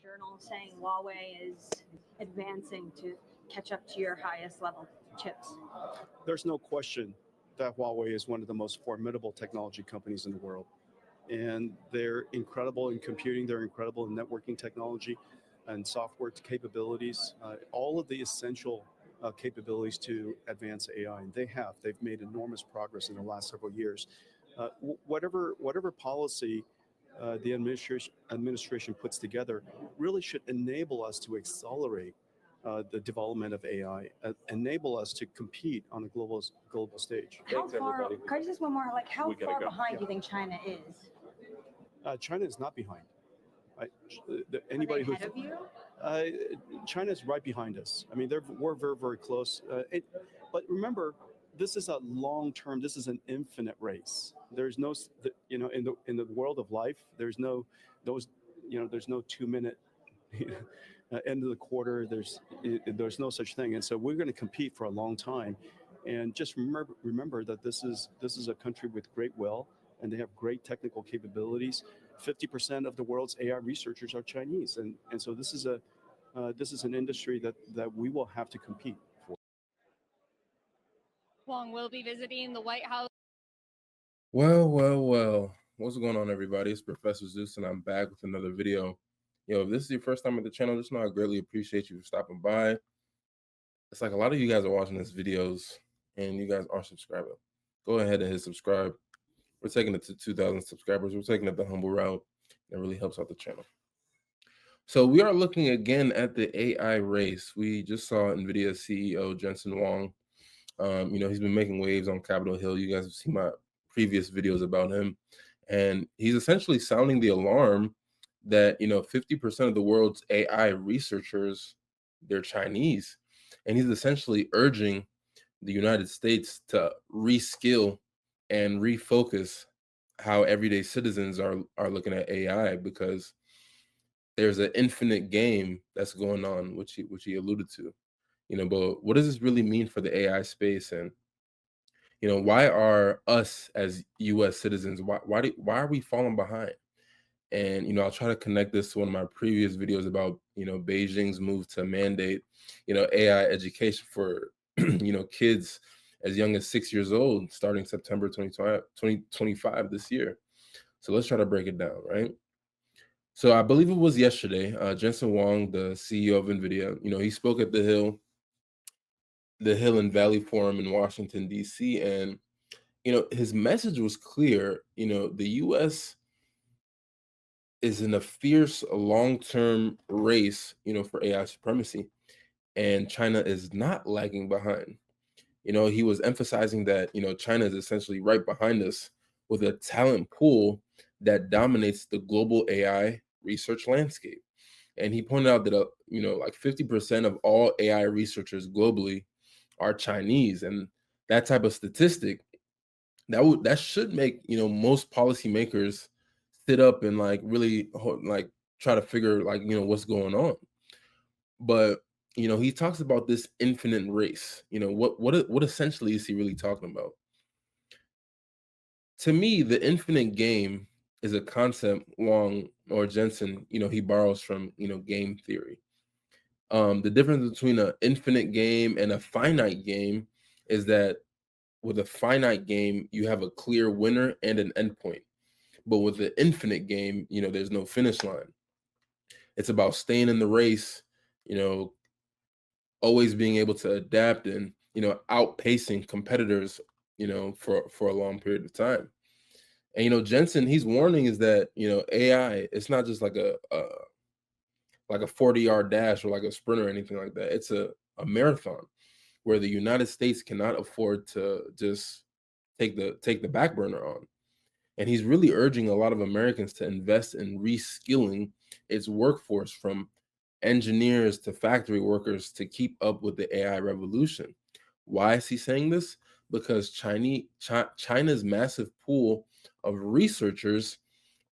journal saying Huawei is advancing to catch up to your highest level chips? There's no question that Huawei is one of the most formidable technology companies in the world. And they're incredible in computing, they're incredible in networking technology and software capabilities, all of the essential capabilities to advance AI. And they've made enormous progress in the last several years. Whatever policy the administration puts together really should enable us to accelerate the development of AI, enable us to compete on a global stage. How far? Can I just one more? Like, how far behind do you think China is? China is not behind. Anybody who's ahead of you? China is right behind us. I mean, we're very, very close. But remember, this is a long term. This is an infinite race. There's no, in the world of life, there's no 2 minute end of the quarter. There's no such thing. And so we're going to compete for a long time. And just remember that this is a country with great will, and they have great technical capabilities. 50% of the world's AI researchers are Chinese, and so this is an industry that we will have to compete for. Huang will be visiting the White House. Well. What's going on, everybody? It's Professor Zeus, and I'm back with another video. If this is your first time at the channel, just know I greatly appreciate you for stopping by. It's like a lot of you guys are watching these videos, and you guys aren't subscribing. Go ahead and hit subscribe. We're taking it to 2,000 subscribers. We're taking it the humble route. That really helps out the channel. So we are looking again at the AI race. We just saw NVIDIA CEO Jensen Huang. He's been making waves on Capitol Hill. You guys have seen my previous videos about him. And he's essentially sounding the alarm that, 50% of the world's AI researchers, they're Chinese. And he's essentially urging the United States to reskill and refocus how everyday citizens are looking at AI, because there's an infinite game that's going on, which he alluded to. But what does this really mean for the AI space? And why are us as U.S. citizens, why are we falling behind? And I'll try to connect this to one of my previous videos about Beijing's move to mandate AI education for kids as young as 6 years old, starting September 2025 this year. So let's try to break it down, right? So I believe it was yesterday, Jensen Huang, the CEO of NVIDIA, he spoke at the Hill and Valley Forum in Washington, D.C. And, his message was clear. The U.S. is in a fierce long-term race, for AI supremacy, and China is not lagging behind. He was emphasizing that, China is essentially right behind us with a talent pool that dominates the global AI research landscape. And he pointed out that, like 50% of all AI researchers globally are Chinese. And that type of statistic, that should make, most policymakers sit up and really try to figure what's going on. But he talks about this infinite race. What essentially is he really talking about? To me, the infinite game is a concept Wang or Jensen, he borrows from, game theory. The difference between an infinite game and a finite game is that with a finite game, you have a clear winner and an endpoint. But with the infinite game, there's no finish line. It's about staying in the race, always being able to adapt and, outpacing competitors, for a long period of time. And, Jensen, he's warning is that, AI, it's not just like a 40-yard dash or like a sprint or anything like that. It's a marathon where the United States cannot afford to just take the back burner on. And he's really urging a lot of Americans to invest in reskilling its workforce, from engineers to factory workers, to keep up with the AI revolution. Why is he saying this? Because China's massive pool of researchers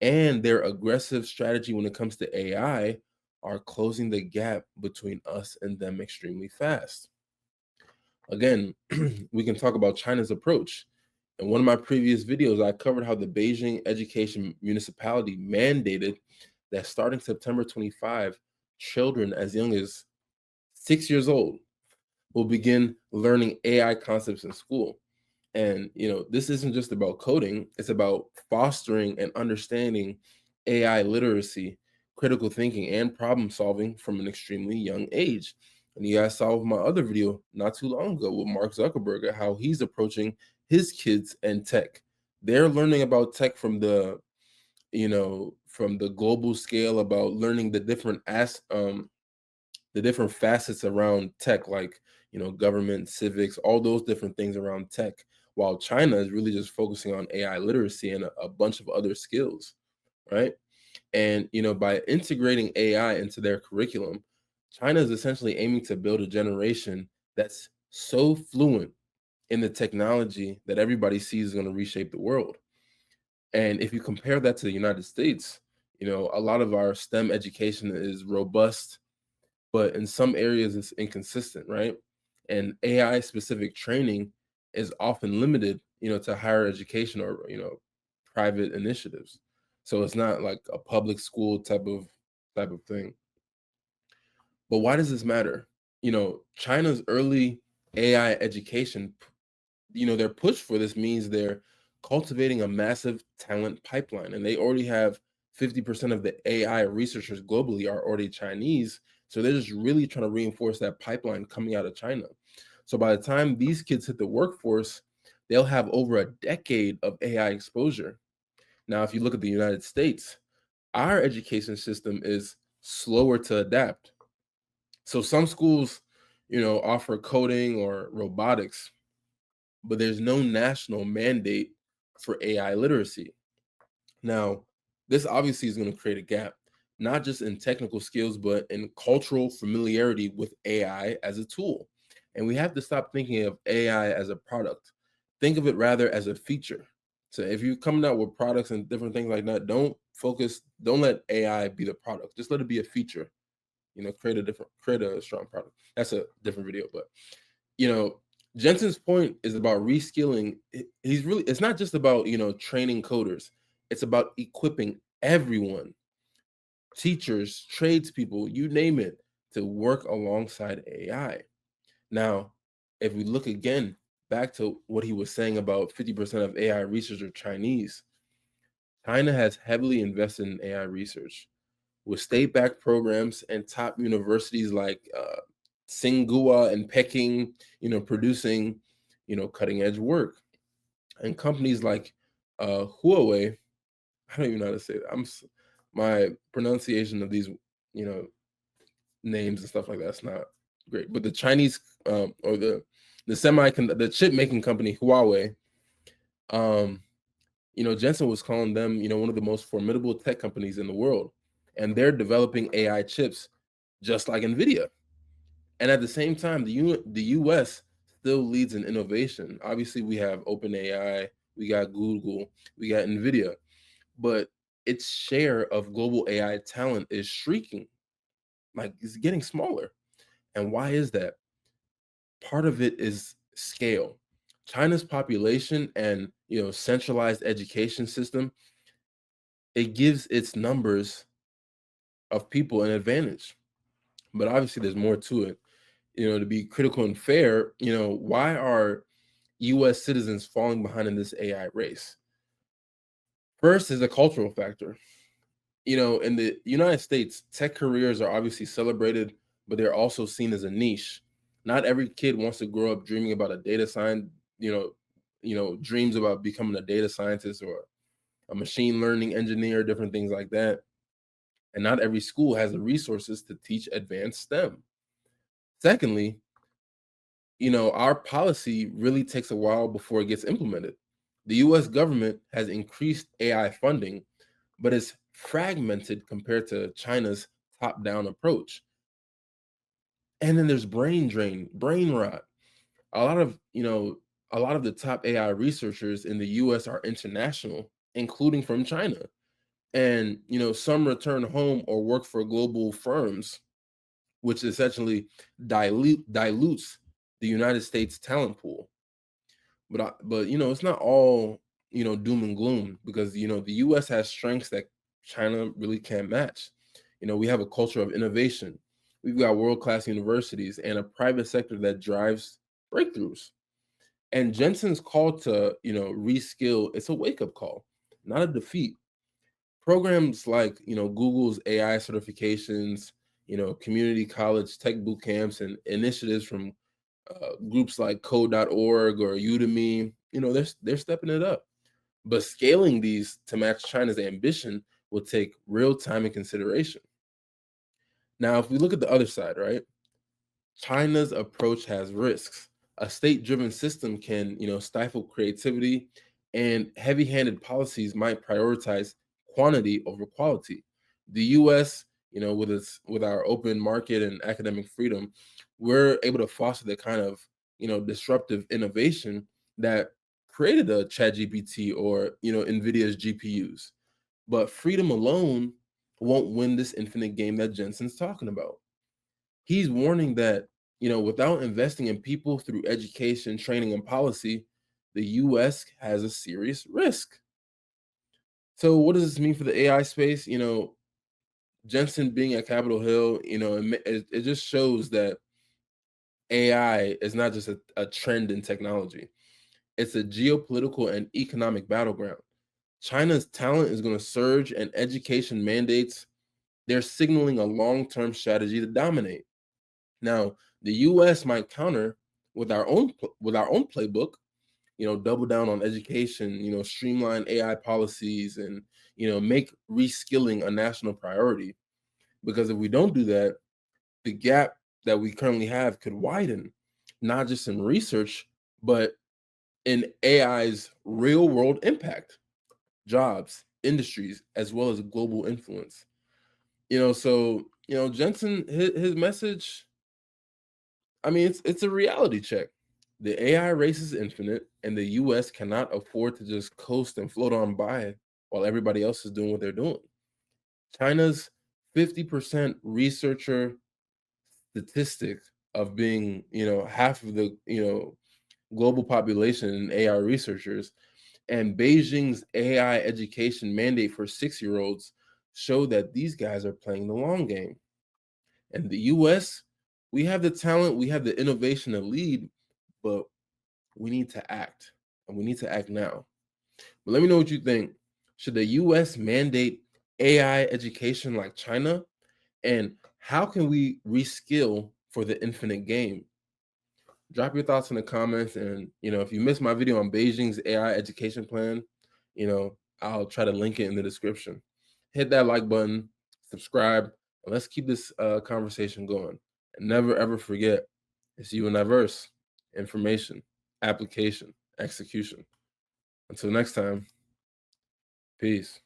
and their aggressive strategy when it comes to AI are closing the gap between us and them extremely fast. Again, we can talk about China's approach. In one of my previous videos, I covered how the Beijing education municipality mandated that starting September 25, children as young as 6 years old will begin learning AI concepts in school. And this isn't just about coding, it's about fostering and understanding AI literacy, critical thinking, and problem solving from an extremely young age. And you guys saw my other video not too long ago with Mark Zuckerberg, how he's approaching his kids and tech. They're learning about tech from the global scale, about learning the different facets around tech, like government, civics, all those different things around tech, while China is really just focusing on AI literacy and a bunch of other skills, right? And by integrating AI into their curriculum, China is essentially aiming to build a generation that's so fluent in the technology that everybody sees is going to reshape the world. And if you compare that to the United States, a lot of our STEM education is robust, but in some areas it's inconsistent, right? And AI specific training is often limited, to higher education or private initiatives. So it's not like a public school type of thing. But why does this matter? China's early AI education, their push for this means they're cultivating a massive talent pipeline, and they already have 50% of the AI researchers globally are already Chinese. So they're just really trying to reinforce that pipeline coming out of China. So by the time these kids hit the workforce, they'll have over a decade of AI exposure. Now, if you look at the United States, our education system is slower to adapt. So some schools, offer coding or robotics, but there's no national mandate for AI literacy. Now, this obviously is going to create a gap, not just in technical skills, but in cultural familiarity with AI as a tool. And we have to stop thinking of AI as a product. Think of it rather as a feature. So if you're coming out with products and different things like that, don't let AI be the product. Just let it be a feature. Create a strong product. That's a different video, but Jensen's point is about reskilling. It's not just about, training coders. It's about equipping everyone, teachers, tradespeople, you name it, to work alongside AI. Now, if we look again back to what he was saying about 50% of AI research are Chinese, China has heavily invested in AI research with state-backed programs and top universities like Tsinghua and Peking, producing, cutting-edge work. And companies like Huawei, I don't even know how to say it. My pronunciation of these, names and stuff like that's not great. But the Chinese or the chip making company Huawei, Jensen was calling them, one of the most formidable tech companies in the world, and they're developing AI chips just like Nvidia. And at the same time, the US still leads in innovation. Obviously, we have OpenAI, we got Google, we got Nvidia, but its share of global AI talent is shrinking. Like, it's getting smaller. And why is that? Part of it is scale. China's population and centralized education system, it gives its numbers of people an advantage. But obviously there's more to it. To be critical and fair, why are US citizens falling behind in this AI race? First is a cultural factor. In the United States, tech careers are obviously celebrated, but they're also seen as a niche. Not every kid wants to grow up dreaming about a data science, dreams about becoming a data scientist or a machine learning engineer, different things like that. And not every school has the resources to teach advanced STEM. Secondly, our policy really takes a while before it gets implemented. The US government has increased AI funding, but it's fragmented compared to China's top-down approach. And then there's brain drain, brain rot. A lot of, the top AI researchers in the US are international, including from China. And, some return home or work for global firms, which essentially dilutes the United States talent pool. But it's not all, doom and gloom, because, the US has strengths that China really can't match. We have a culture of innovation. We've got world-class universities and a private sector that drives breakthroughs. And Jensen's call to, reskill, it's a wake-up call, not a defeat. Programs like, Google's AI certifications, community college tech boot camps, and initiatives from groups like code.org or Udemy, they're stepping it up. But scaling these to match China's ambition will take real time and consideration. Now, if we look at the other side, right, China's approach has risks. A state-driven system can, stifle creativity, and heavy-handed policies might prioritize quantity over quality. The U.S., with our open market and academic freedom, we're able to foster the kind of, disruptive innovation that created a ChatGPT or, NVIDIA's GPUs. But freedom alone won't win this infinite game that Jensen's talking about. He's warning that, without investing in people through education, training, and policy, the US has a serious risk. So, what does this mean for the AI space? Jensen being at Capitol Hill, it just shows that AI is not just a trend in technology, it's a geopolitical and economic battleground. China's talent is going to surge, and education mandates, they're signaling a long-term strategy to dominate. Now, the U.S. might counter with our own playbook, double down on education, streamline AI policies, and make reskilling a national priority. Because if we don't do that, the gap that we currently have could widen, not just in research, but in AI's real-world impact, jobs, industries, as well as global influence. So Jensen, his message, I mean, it's a reality check. The AI race is infinite, and the US cannot afford to just coast and float on by while everybody else is doing what they're doing. China's 50% researcher statistic of being, half of the, global population in AI researchers, and Beijing's AI education mandate for 6-year-olds show that these guys are playing the long game. And the US, we have the talent, we have the innovation to lead, but we need to act, and we need to act now. But let me know what you think. Should the US mandate AI education like China? And how can we reskill for the infinite game? Drop your thoughts in the comments. And, if you missed my video on Beijing's AI education plan, I'll try to link it in the description. Hit that like button, subscribe, and let's keep this conversation going. And never, ever forget, it's you and diverse information, application, execution. Until next time, peace.